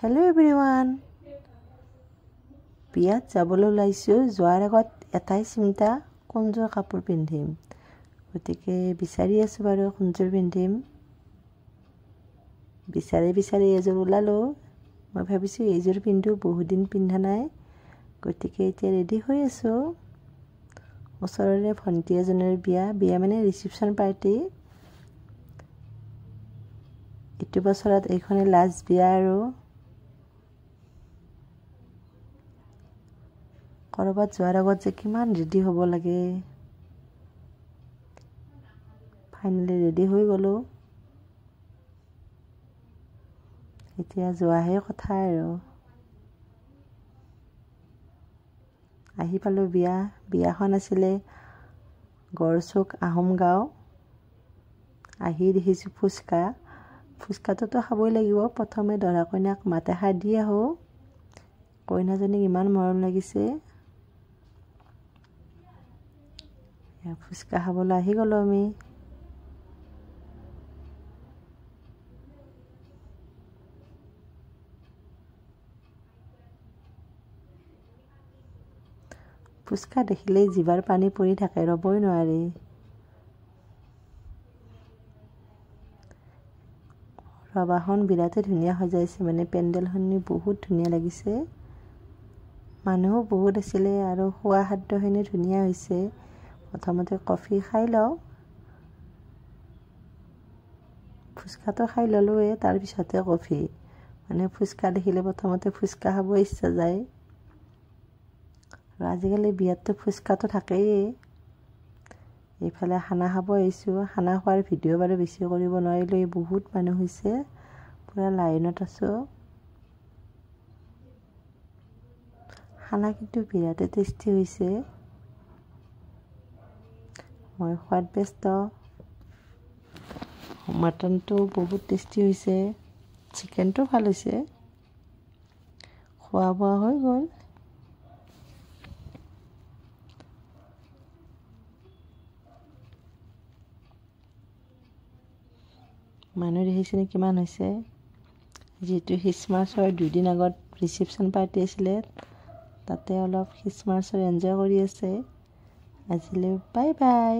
Hello everyone. বিয়াত যাবলৈ ওলাইছো যোৱাৰ আগত এটাই চিন্তা কোনযোৰ কাপোৰ পিন্ধিম গতিকে বিচাৰি আছো বাৰু কোনযোৰ পিন্ধিম বিচাৰি এযোৰ ওলালো মই ভাবিছো এইযোৰ পিন্ধো বহুত দিন পিন্ধা নাই গতিকে এতিয়া ৰেডি হৈ আছো ওচৰৰে ভণ্টি এজনৰ বিয়া মানে ৰিসেপশন পাৰ্টি ইটো বছৰত এইখনে লাষ্ট বিয়া আৰু কৰবাত যোৱাৰ আগত যে কিমান ৰেডি হ'ব লাগে ফাইনালি ৰেডি হৈ গলো এতিয়া যোৱাহে কথা আৰু আহি পালো বিয়াখন আছিলে গড়চুক আহোম গাঁও আহি দেখিছো ফুচকাটোতো খাবই লাগিব প্ৰথমে দৰা কইনাক মাতে খাই দি আহো কইনাজনীক ইমান মৰম লাগিছে ফুচকা খাবলৈ আহি গলো আমি ফুচকা দেখিলেই জিভাৰ পানী পৰি থাকে ৰবই নোৱাৰি ৰবাখন বিৰাতে ধুনীয়া সজাইছে মানে পেণ্ডেলখনি বহুত ধুনীয়া লাগিছে মানুহো বহুত আছিলে আৰু খোৱা খাদ্যখিনি ধুনীয়া হৈছে প্ৰথমতে কফি খাই লও ফুচকাটো খাই ললোৱে তাৰ পিছতে কফি মানে ফুচকা দেখিলে প্ৰথমতে ফুচকা খাব ইচ্ছা যায় আৰু আজিকালি বিয়াততো ফুচকাটো থাকেই এইফালে খানা খাব আহিছো খানা খোৱাৰ ভিডিঅ' বাৰু বেছি কৰিব নোৱাৰিলো বহুত মানুহ হৈছে পুৰা লাইনত আছো খানা কিন্তু বিৰাতে টেষ্টি হৈছে মই খোৱাত ব্যস্ত মটনটো বহুত টেষ্টি হৈছে চিকেনটো ভাল হৈছে খোৱা বোৱা হৈ গ'ল মানুহ দেখিছেনে কিমান হৈছে যেটো খ্ৰীষ্টমাছৰ 2 দিন আগত ৰিসেপশন পাৰ্টি আছিলে তাতে অলপ খ্ৰীষ্টমাছৰ এনজয় কৰি আছে আজিলৈ বাই বাই